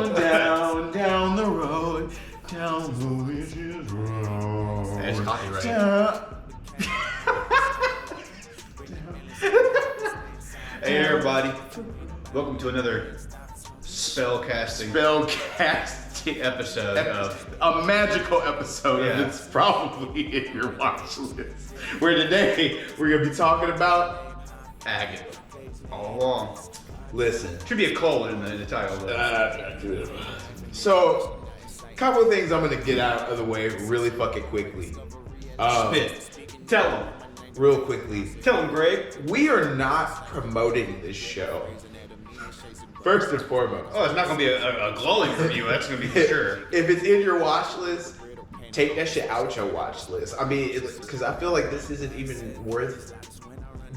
Down the road, down the witch's road. That's copyright. Hey everybody, welcome to another spellcasting episode of a magical episode Yeah. of It's Probably in Your Watch List. Where today we're gonna be talking about Agatha. All along. Listen. Should be a colon in the title though. So, a couple of things I'm gonna get out of the way really fucking quickly. Spit. Tell them. Real quickly. Tell them, Greg. We are not promoting this show. First and foremost. Oh, it's not gonna be a glowing review. That's gonna be for sure. If it's in your watch list, take that shit out your watch list. I mean, because I feel like this isn't even worth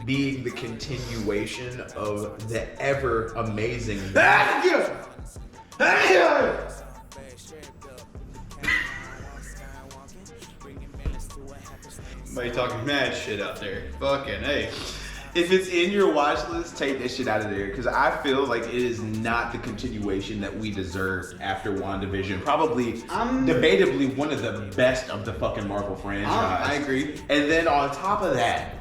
being the continuation of the ever amazing. Somebody talking mad shit out there. Fucking hey. If it's in your watch list, take that shit out of there. Because I feel like it is not the continuation that we deserved after WandaVision. Probably, debatably, one of the best of the fucking Marvel franchise. I agree. And then on top of that,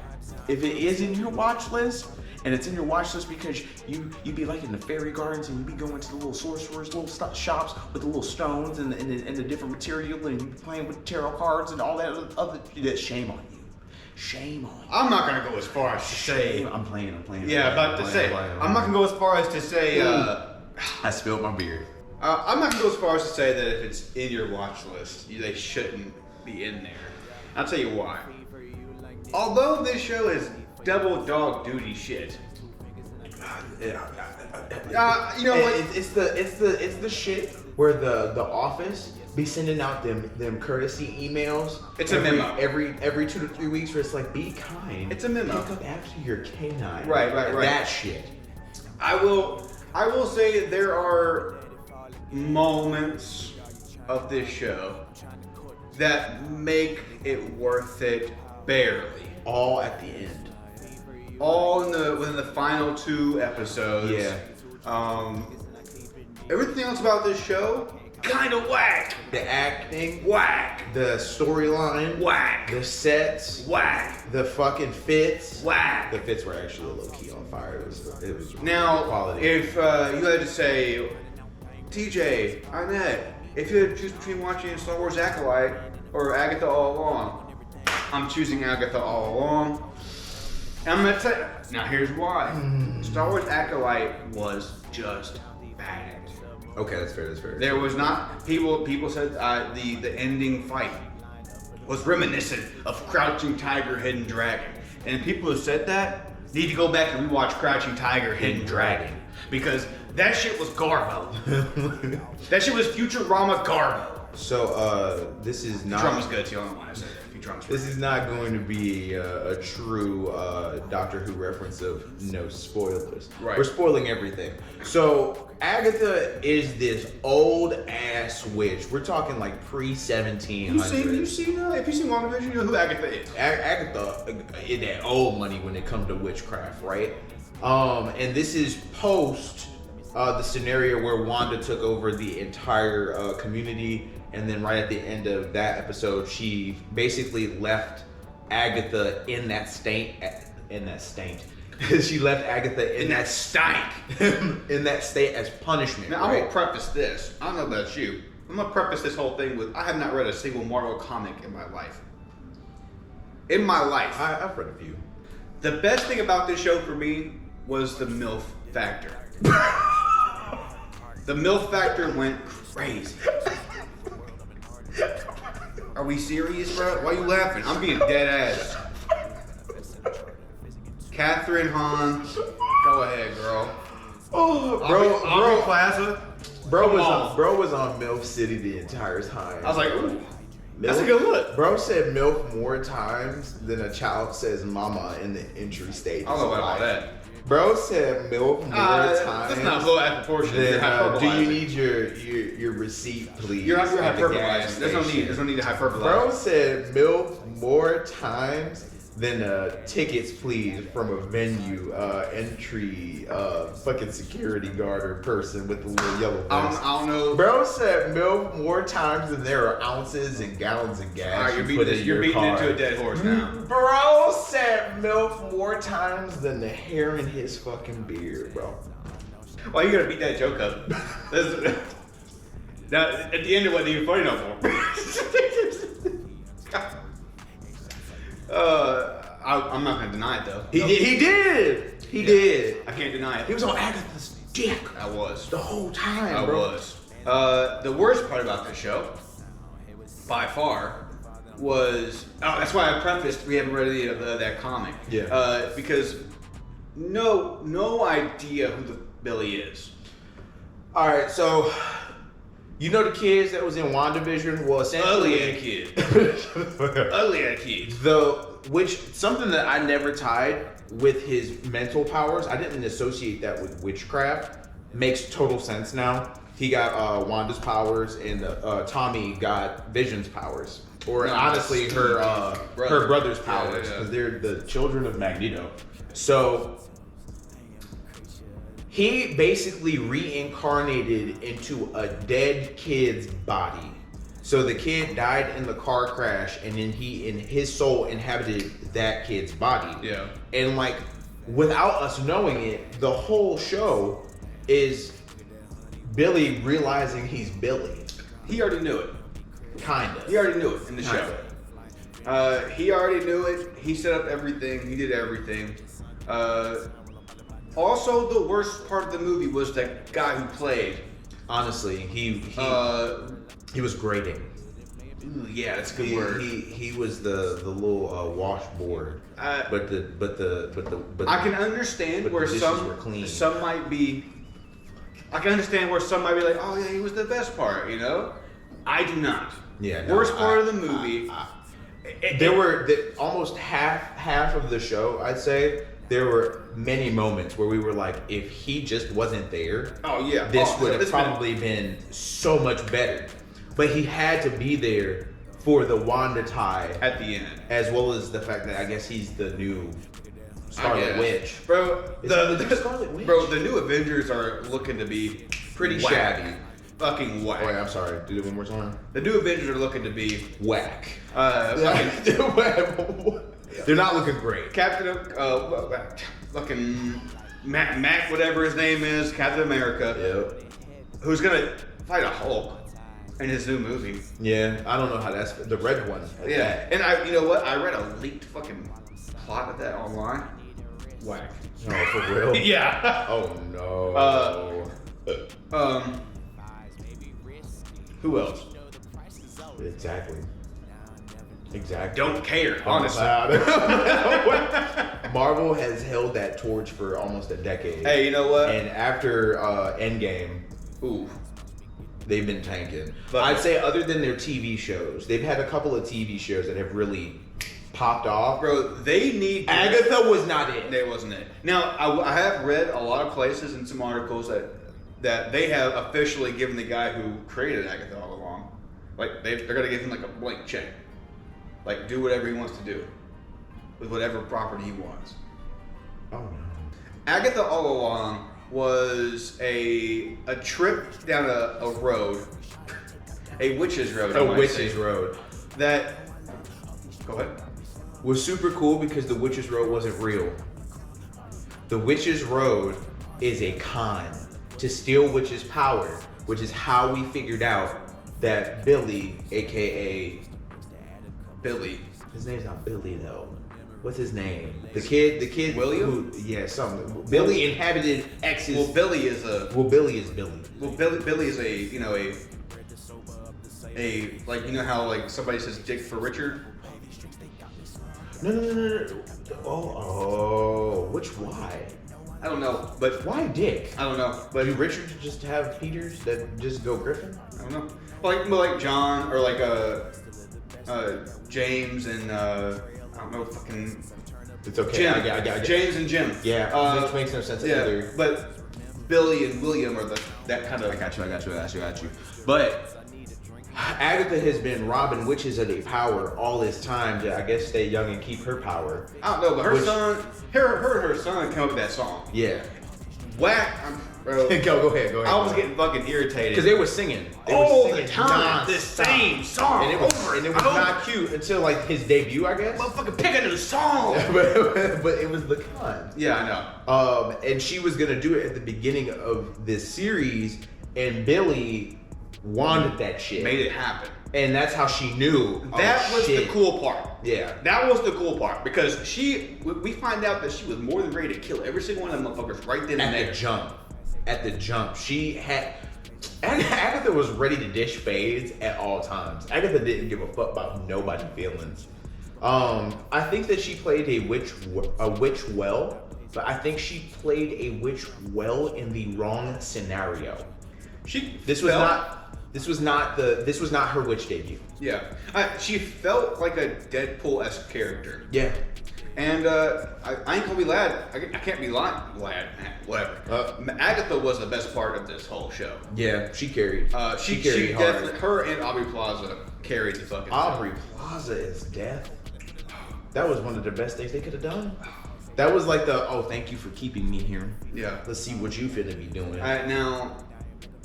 if it is in your watch list, and it's in your watch list because you be like in the fairy gardens and you be going to the little sorcerers, little shops with the little stones and the different material, and you be playing with tarot cards and all that other, shame on you. Shame on you. I'm not gonna go as far as to say. I'm playing. Yeah, about to say. I'm not gonna go as far as to say. I spilled my beer. I'm not gonna go as far as to say that if it's in your watch list, they shouldn't be in there. I'll tell you why. Although this show is double dog duty shit. You know what? It's the shit where the office be sending out them courtesy emails. It's a memo. Every 2 to 3 weeks where it's like, be kind. It's a memo. Pick up after your canine. Right. That shit. I will say there are moments of this show that make it worth it barely. All at the end. All within the final 2 episodes. Yeah. Everything else about this show, kind of whack. The acting, Whack. the storyline, Whack. the sets, Whack. the fucking fits. Whack. The fits were actually low key on fire. It was Now, quality. if you had to say, TJ, Inett, if you had to choose between watching Star Wars Acolyte or Agatha All Along, I'm choosing Agatha All Along. And I'm gonna tell you, now here's why. Star Wars Acolyte was just bad. Okay, that's fair. There was not, people said the ending fight was reminiscent of Crouching Tiger, Hidden Dragon. And people who said that need to go back and rewatch Crouching Tiger, Hidden Dragon. Because that shit was garbo. That shit was Futurama garbo. So, this is not... Futurama's good too, I don't want to say that. This is not going to be a true Doctor Who reference of no spoilers. Right. We're spoiling everything. So, Agatha is this old-ass witch. We're talking like pre-1700s. If you've seen WandaVision, you know who Agatha is. Agatha is that old money when it comes to witchcraft, right? And this is post the scenario where Wanda took over the entire community, and then right at the end of that episode, she basically left Agatha in that state. She left Agatha in that stank. In that state as punishment. Now, I'm gonna preface this. I don't know about you. I'm gonna preface this whole thing with I have not read a single Marvel comic in my life. I've read a few. The best thing about this show for me was the MILF factor. The MILF factor went crazy. Are we serious, bro? Why are you laughing? I'm being dead ass. Catherine Hahn, go ahead, girl. Oh, Aubrey Plaza. Bro was on MILF City the entire time. I was like, ooh, that's a good look. Bro said MILF more times than a child says mama in the entry stages. I don't know about all that. Bro said MILF more times. That's not low at proportion. Do you need your receipt, please? You're hyperbolizing. There's no need to hyperbolize. Bro said MILF more times then tickets please from a venue entry fucking security guard or person with the little yellow vest. I don't know. Bro said milk more times than there are ounces and gallons of gas. All right, you're beating into a dead horse now. Bro said milk more times than the hair in his fucking beard, bro. Why you gotta beat that joke up? Now, at the end, it wasn't even funny no more. I'm not gonna deny it though. He did. He did. I can't deny it. He was on Agatha's dick. I was. The whole time, I bro. was. The worst part about this show, by far, was that's why I prefaced we haven't read any of that comic. Yeah. Because no idea who the Billy is. All right, so you know the kids that was in WandaVision? Well, essentially, Ugly kid. Ugly kid. Which something that I never tied with his mental powers. I didn't associate that with witchcraft. Makes total sense now. He got Wanda's powers, and Tommy got Vision's powers, or honestly, her brother's powers, because they're the children of Magneto. So he basically reincarnated into a dead kid's body. So the kid died in the car crash, and then his soul inhabited that kid's body. Yeah. And like, without us knowing it, the whole show is Billy realizing he's Billy. He already knew it. Kinda. He already knew it in the show. He already knew it. He set up everything. He did everything. Also, the worst part of the movie was that guy who played. Honestly, he was grating. Yeah, that's a good word. He was the little washboard. But I can understand where some might be. I can understand where some might be like, oh yeah, he was the best part, you know. I do not. Yeah. Worst part of the movie. There were almost half of the show, I'd say. There were many moments where we were like, if he just wasn't there, this would have probably been so much better. But he had to be there for the Wanda tie at the end, as well as the fact that I guess he's the new Scarlet Witch, bro. Scarlet Witch? Bro, the new Avengers are looking to be pretty whack. shabby. Fucking whack. Oh, wait, I'm sorry. Do it one more time. The new Avengers are looking to be whack. Fucking, they're not looking great. Captain, fucking Mac, whatever his name is, Captain America. Yep. Who's gonna fight a Hulk in his new movie? Yeah, I don't know how that's the red one. Yeah, and you know what? I read a leaked fucking plot of that online. Whack. No, for real? Yeah. Oh no. Who else? Exactly. Don't care, honestly. Marvel has held that torch for almost a decade. Hey, you know what? And after Endgame, they've been tanking. But I'd say other than their TV shows, they've had a couple of TV shows that have really popped off. Bro, they need... Agatha was not it. They wasn't it. Now, I have read a lot of places and some articles that they have officially given the guy who created Agatha all along. Like, they're going to give him like a blank check. Like, do whatever he wants to do with whatever property he wants. Oh, no. Agatha all along was a trip down a road, a witch's road. A witch's road. That, go ahead. Was super cool because the witch's road wasn't real. The witch's road is a con to steal witch's power, which is how we figured out that Billy, aka Billy. His name's not Billy though. What's his name? The kid. William? Something. Billy inhabited X's. Well, Billy is Billy is Billy. Well, Billy is a like, you know how like somebody says Dick for Richard. No. Oh, which why? I don't know, but why Dick? I don't know, but do Richard just have Peters that just go Griffin? I don't know. Like John or like James and I don't know, fucking. It's okay. Jim. I got James and Jim. Yeah, which makes no sense either. But Billy and William are that kind of. I got you. But Agatha has been robbing witches of their power all this time to, I guess, stay young and keep her power. I don't know, but her son came up with that song. Yeah. Whack. Bro. Go ahead. I was getting fucking irritated. Because they were singing. The time. The same song. And it was not cute until like his debut, I guess. Motherfucker, pick a new song. but it was the con. Yeah, I know. And she was gonna do it at the beginning of this series, and Billy wanted that shit. Made it happen. And that's how she knew. That was the cool part. Yeah. That was the cool part. Because we find out that she was more than ready to kill every single one of them motherfuckers right then and there. At the jump. She had... Agatha was ready to dish fades at all times. Agatha didn't give a fuck about nobody's feelings. I think that she played a witch well, but I think she played a witch well in the wrong scenario. This was not her witch debut. Yeah, she felt like a Deadpool-esque character. Yeah, and I ain't gonna be glad. I can't be glad. Whatever. Agatha was the best part of this whole show. Yeah, she carried. She carried definitely. Her and Aubrey Plaza carried the fucking. Aubrey Plaza is death. That was one of the best things they could have done. That was like thank you for keeping me here. Yeah. Let's see what you finna be doing. Now,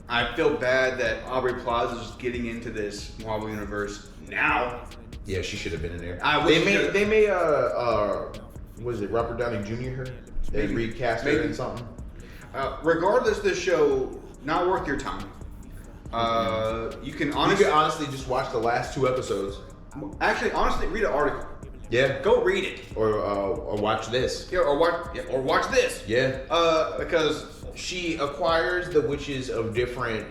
I feel bad that Aubrey Plaza is getting into this Marvel universe now. Yeah, she should have been in there. They made was it Robert Downey Jr. her? They recast her in something. Regardless, this show not worth your time. You can honestly just watch the last 2 episodes. Actually, honestly, read an article. Yeah. Go read it. Or watch this. Yeah, or watch this. Yeah. Because she acquires the witches of different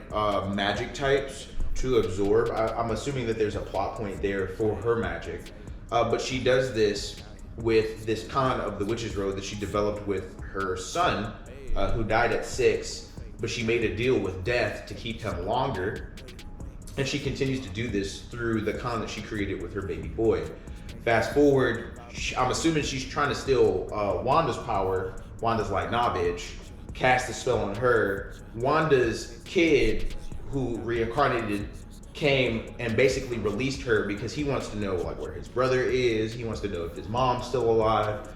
magic types to absorb. I'm assuming that there's a plot point there for her magic. But she does this with this con of the Witch's Road that she developed with her son, who died at 6. But she made a deal with death to keep him longer. And she continues to do this through the con that she created with her baby boy. Fast forward, I'm assuming she's trying to steal Wanda's power. Wanda's like, nah, bitch. Cast a spell on her. Wanda's kid, who reincarnated, came and basically released her because he wants to know like where his brother is. He wants to know if his mom's still alive.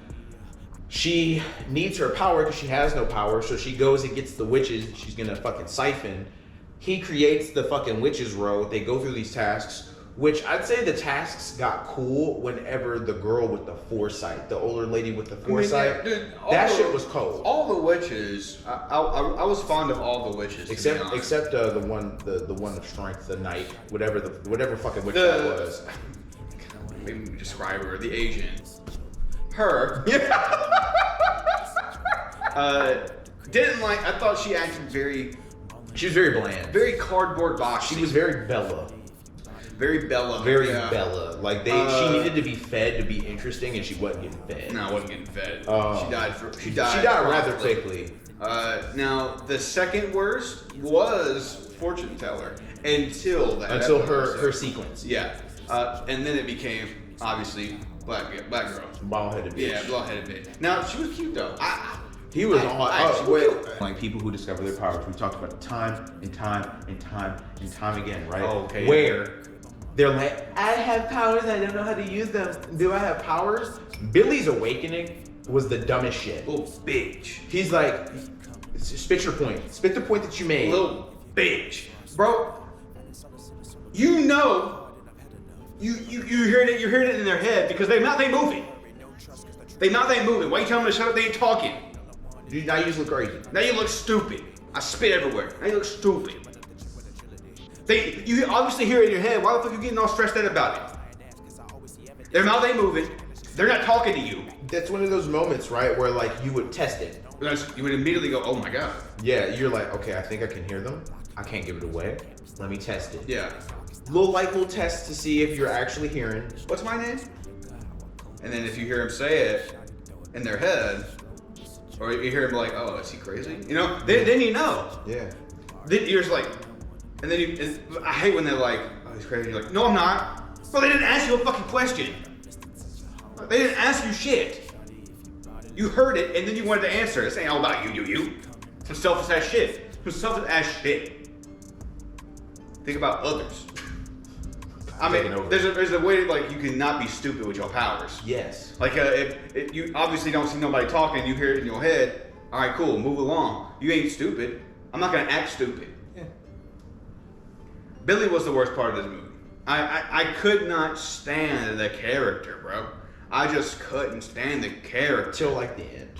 She needs her power because she has no power, so she goes and gets the witches she's gonna fucking siphon. He creates the fucking Witch's Road. They go through these tasks, which I'd say the tasks got cool whenever the girl with the foresight, the older lady with the foresight, that shit was cold. All the witches, I was fond of all the witches. Except the one of strength, the knight, whatever fucking witch that was. Maybe we describe her, the Asian. Her. Didn't like. I thought she acted very. She was very bland. Very cardboard box. She was very Bella. Very Bella. Very Bella. Like she needed to be fed to be interesting, and she wasn't getting fed. No, wasn't getting fed. She She died rather quickly. Now the second worst was Fortune Teller until her sequence. Yeah. And then it became obviously black girl. Bald-headed bitch. Yeah, bald-headed bitch. Now she was cute though. He was like people who discover their powers. We talked about it time and time again, right? Okay. Where they're like, I have powers, I don't know how to use them. Do I have powers? Billy's awakening was the dumbest shit. Little bitch. He's like, spit your point. Spit the point that you made. Little bitch. Bro, you know, you heard it in their head because they mouth ain't moving. They mouth ain't moving. Why you telling them to shut up? They ain't talking. Now you just look crazy. Now you look stupid. I spit everywhere. Now you look stupid. You obviously hear it in your head. Why the fuck you getting all stressed out about it? Their mouth ain't moving. They're not talking to you. That's one of those moments, right, where like you would test it. You would immediately go, oh my god. Yeah, you're like, okay, I think I can hear them. I can't give it away. Let me test it. Yeah. Little test to see if you're actually hearing. What's my name? And then if you hear them say it in their head, or you hear him like, oh, is he crazy? You know, then you know. Yeah. Then you're just like, and then I hate when they're like, oh, he's crazy. You're like, no, I'm not. Well, they didn't ask you a fucking question. They didn't ask you shit. You heard it, and then you wanted to answer. This ain't all about you. Some selfish ass shit. Think about others. I mean, taking over. there's a way like you can not be stupid with your powers. Yes. Like if you obviously don't see nobody talking, you hear it in your head. All right, cool, move along. You ain't stupid. I'm not gonna act stupid. Yeah. Billy was the worst part of this movie. I could not stand the character, bro. I just couldn't stand the character. Till like the end.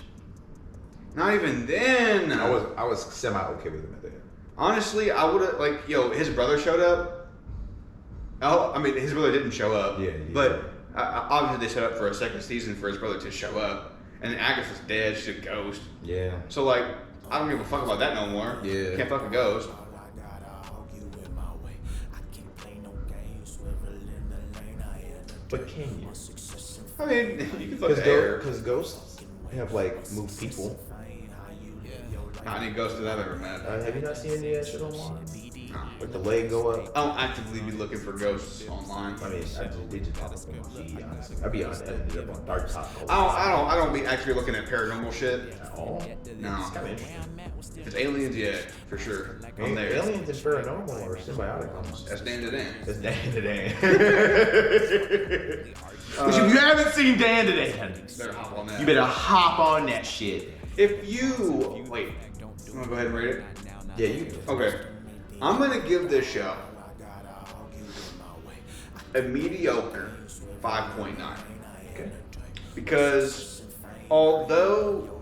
Not even then. I was semi okay with him at the end. Honestly, I would have like his brother showed up. Oh, I mean his brother didn't show up. Yeah. But obviously they set up for a second season for his brother to show up, and Agatha's dead. She's a ghost. Yeah. So like, I don't give a fuck about that no more. Yeah. Can't fuck a ghost. But can you? I mean, you can fuck the air. Because ghosts have like moved people. Not any ghosts that I've ever met. Have you not seen any of that shit online? No. Like the leg go up. I don't actively be looking for ghosts online. I mean, they just talk about PG, honestly. I'd be honest, I ended up on dark top. I don't be actually looking at paranormal shit. Oh, No. it's kind of interesting. If it's aliens, yeah, for sure. I'm there. Aliens and paranormal are symbiotic almost. That's Dan to Dan. It's Dan to Dan. Which if you haven't seen Dan to Dan, Better hop on that. you better hop on that shit. If you wait, you wanna go ahead and rate it? Yeah, you. Okay. I'm gonna give this show a mediocre 5.9. Okay. Because although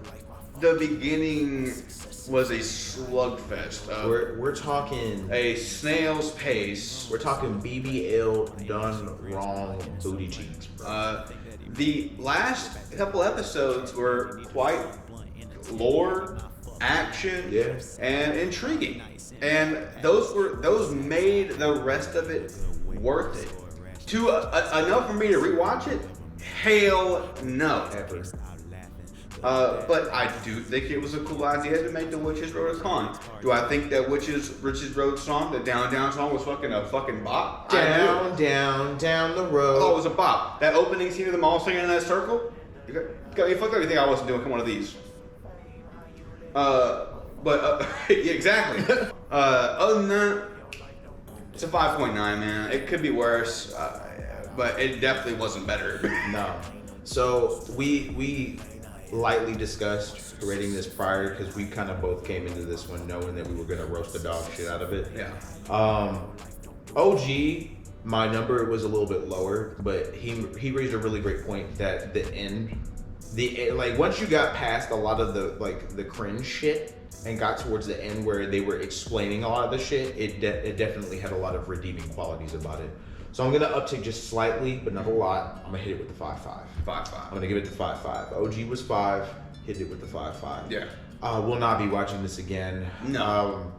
the beginning was a slugfest of We're talking. a snail's pace, We're talking BBL done wrong booty cheeks, bro. the last couple episodes were quite lore, action, Yeah. and intriguing, and those made the rest of it worth it. To enough for me to rewatch it? Hell no. Ever. But I do think it was a cool idea to make the Witches Road a con. Do I think that Witches Road song, the Down Down song, was fucking a fucking bop? Down, down, down the I thought it road. was a bop. That opening scene of them all singing in that circle, got me fucked up. You think I wasn't doing one of these? Yeah, exactly. Other than that, it's a 5.9, man. It could be worse, but it definitely wasn't better. No. So we lightly discussed rating this prior because we kind of both came into this one knowing that we were gonna roast the dog shit out of it. Yeah. OG, my number was a little bit lower, but he raised a really great point that the end, like once you got past a lot of the cringe shit and got towards the end where they were explaining a lot of the shit, it definitely had a lot of redeeming qualities about it. So I'm gonna uptick just slightly, but not a lot. I'm gonna hit it with the 5.5. 5.5. I'm gonna give it the 5.5. OG was 5, hit it with the 5.5. Yeah. We'll not be watching this again. No.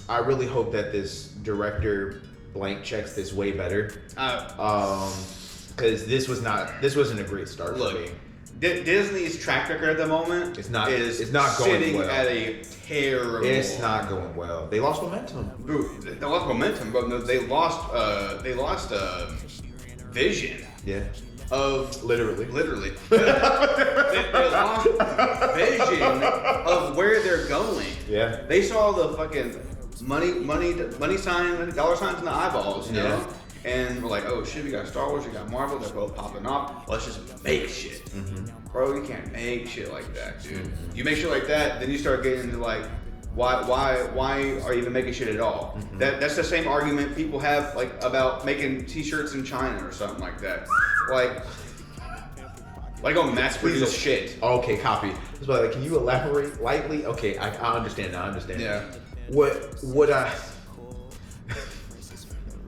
I really hope that this director blank checks this way better. Because this wasn't a great start for me. Disney's track record at the moment It's not going sitting well. at a terrible. It's not going well. They lost momentum. Bro, they lost momentum, bro. No, they lost vision Yeah. of Literally. they lost vision of where they're going. Yeah. They saw the fucking money sign, dollar signs in the eyeballs, you know? Yeah. And we're like, oh shit, we got Star Wars, we got Marvel, they're both popping off. Let's just make shit. Mm-hmm. Bro, you can't make shit like that, dude. You make shit like that, then you start getting into like, why are you even making shit at all? Mm-hmm. That's the same argument people have like about making t-shirts in China or something like that. Like on mass produce shit. Okay, copy. Like, can you elaborate lightly? Okay, I understand now. I understand. Yeah. What I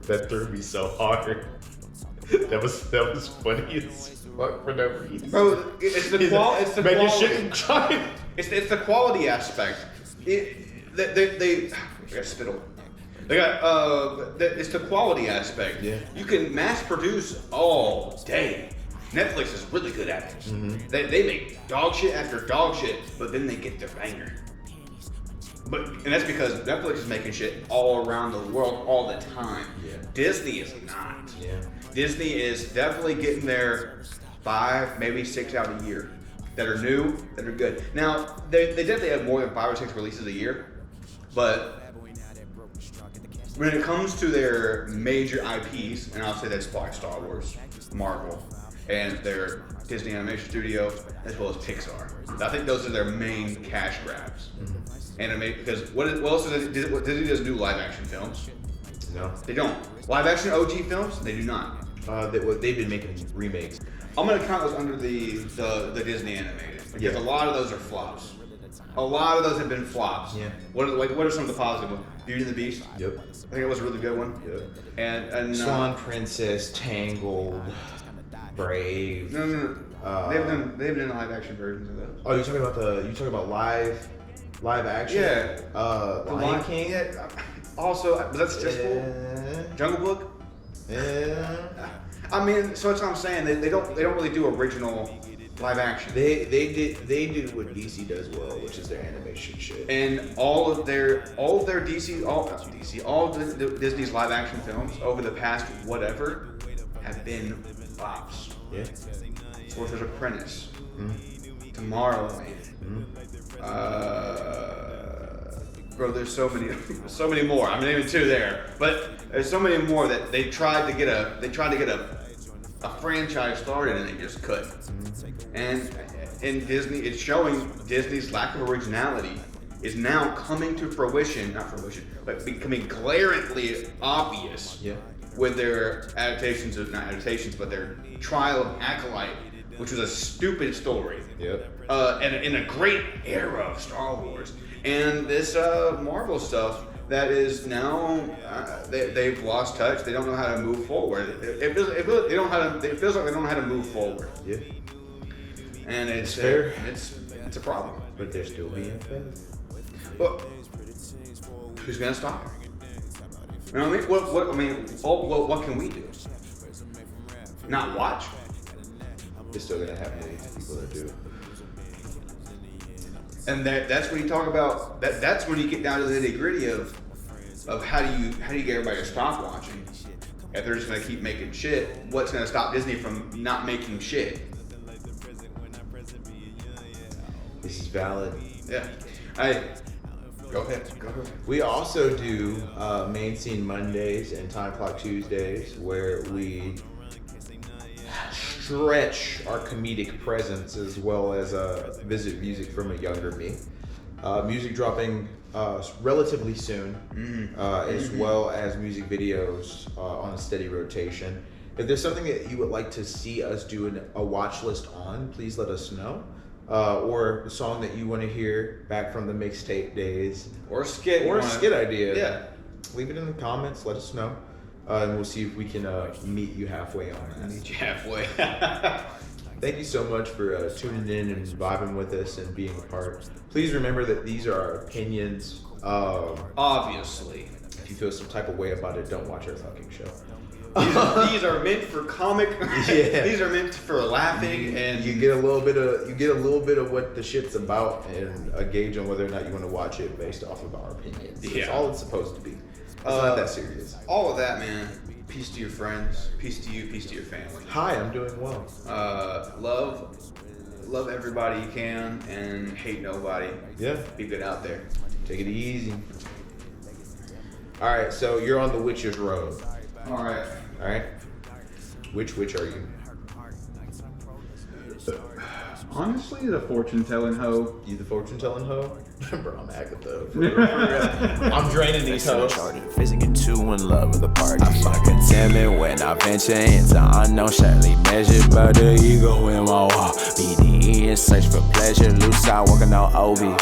that threw me so hard. That was funny as fuck for no reason. Bro, it's the making quality. shit in China. It's the quality aspect. They got spittle. They got it's the quality aspect. Yeah. You can mass produce all day. Netflix is really good at it. Mm-hmm. They make dog shit after dog shit, but then they get their banger. And that's because Netflix is making shit all around the world all the time. Yeah. Disney is not. Yeah. Disney is definitely getting their 5, maybe 6 out a year that are new, that are good. Now, they definitely have more than 5 or 6 releases a year, but when it comes to their major IPs, and I'll say that's probably Star Wars, Marvel, and their Disney Animation Studio, as well as Pixar. I think those are their main cash grabs. Because what else does Disney doesn't do live action films? No. They don't. Live action OG films? They do not. They've been making remakes. I'm gonna count those under the Disney animated because a lot of those are flops. A lot of those have been flops. Yeah. What are some of the positive ones? Beauty and the Beast. Yep. I think it was a really good one. Yep. And Swan Princess, Tangled, Brave. No. They've done live action versions of those. Oh, you're talking about live action? Yeah. Lion King. Yeah. Also, but that's just cool. Jungle Book. Yeah. I mean, so that's what I'm saying. They don't really do original live action. They did what DC does well, which is their animation shit. And all of their Disney's live action films over the past whatever have been flops. Yeah. Sorcerer's Apprentice. Tomorrowland. Bro, there's so many more. I mean, even two there, but there's so many more that they tried to get a franchise started and they just couldn't. And in Disney, it's showing Disney's lack of originality is now coming to fruition, not fruition, but becoming glaringly obvious with their but their trial of Acolyte, which was a stupid story. And in a great era of Star Wars. And this Marvel stuff that is now they've lost touch. They don't know how to move forward. It feels like they don't know how to move forward. Yeah. And it's fair. It's a problem. But they're still being fed. Well, who's gonna stop her? You know what I mean? What can we do? Not watch? They're still gonna have millions of people that do. And that's when you talk about that's when you get down to the nitty-gritty of how do you get everybody to stop watching? If they're just gonna keep making shit, what's gonna stop Disney from not making shit? This is valid. Yeah. Go ahead. We also do Main Scene Mondays and Time Clock Tuesdays, where we stretch our comedic presence as well as visit music from a younger me. Music dropping relatively soon, as well as music videos on a steady rotation. If there's something that you would like to see us do a watch list on, please let us know. Or a song that you want to hear back from the mixtape days. Or a skit. Or a skit idea. Yeah. Leave it in the comments, let us know. And we'll see if we can meet you halfway on that. Meet you halfway. Thank you so much for tuning in and vibing with us and being a part. Please remember that these are our opinions. Obviously. If you feel some type of way about it, don't watch our fucking show. These are meant for comic. Yeah. These are meant for laughing, and you get a little bit of what the shit's about and a gauge on whether or not you want to watch it based off of our opinions. Yeah. That's all it's supposed to be. It's not that serious. All of that, man. Peace to your friends. Peace to you. Peace to your family. Hi, I'm doing well. Love everybody you can, and hate nobody. Yeah. Be good out there. Take it easy. All right, so you're on the witch's road. All right. Which witch are you? Honestly, the fortune-telling hoe. You the fortune-telling hoe? Bro, I'm Agatha. I'm draining these hoes. Physically too in love with the party. I fucking timid when I venture into unknown, surely measured by the ego in my wall. BDE in search for pleasure, loose out working on Obi.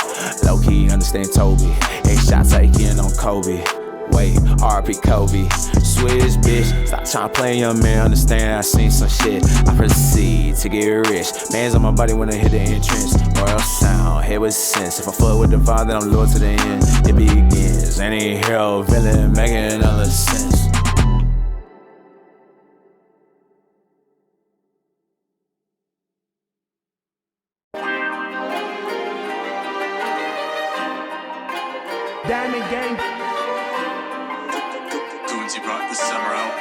Low key understand Toby. 8 shots taken on Kobe. Wait, RP Kobe, Swiss bitch. Stop trying to play young man, understand I seen some shit. I proceed to get rich. Bands on my body when I hit the entrance. Royal sound, head with sense. If I fuck with the vibe, then I'm loyal to the end. It begins, any hero, villain, making other sense. Diamond Gang. Brought the summer out.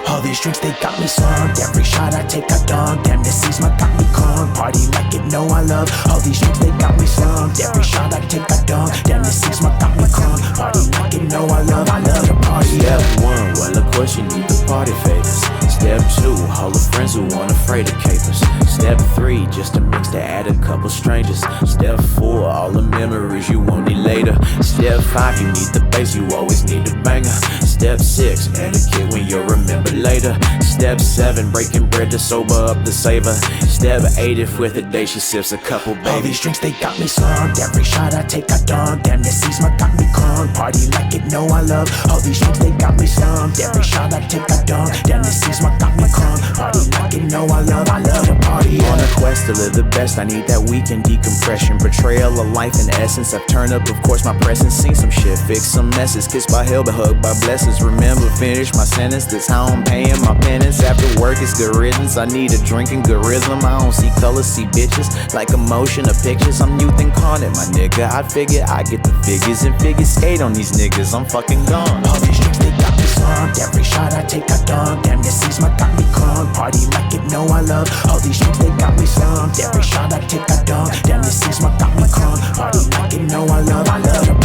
All these drinks, they got me slumped. Every shot I take, I dunk. Damn, this Seasma got me crunk. Party like it, know I love. All these drinks, they got me slumped. Every shot I take, I dunk. Damn, this Seasma got me crunk. Party like it, know I love. I love the party. Step 1, well, of course you need the party favors. Step 2, all the friends who weren't afraid of capers. Step 3, just a mix to add a couple strangers. Step 4, all the memories you won't need later. Step 5, you need the bass, you always need a banger. Step 6, etiquette when you'll remember later. Step 7, breaking bread to sober up the savor. Step 8, if with a day she sips a couple, baby. All these drinks, they got me slumped. Every shot I take, I dunk. Damn, this Seasma got me crunk. Party like it, know I love. All these drinks, they got me slumped. Every shot I take, I dunk. Damn, this Seasma got me crunk. Party like it, know I love. I love the party. On a quest to live the best, I need that weekend decompression. Portrayal of life in essence. I've turned up, of course, my presence. Seen some shit, fix some messes. Kissed by hell, but hugged by blessings. Remember, finish my sentence. This how I'm paying my penance. After work, it's good riddance. I need a drink and good rhythm. I don't see colors, see bitches. Like emotion of pictures. I'm youth incarnate, my nigga. I figure I get the figures and figure skate on these niggas. I'm fucking gone. All these drinks, they got me slumped. Every shot I take, I dunk. Damn, this Seasma got me crunk. Party like it, know I love. All these drinks, they got me slumped. Every shot I take, I dunk. Damn, this Seasma got me crunk. Party like it, know I love. I love the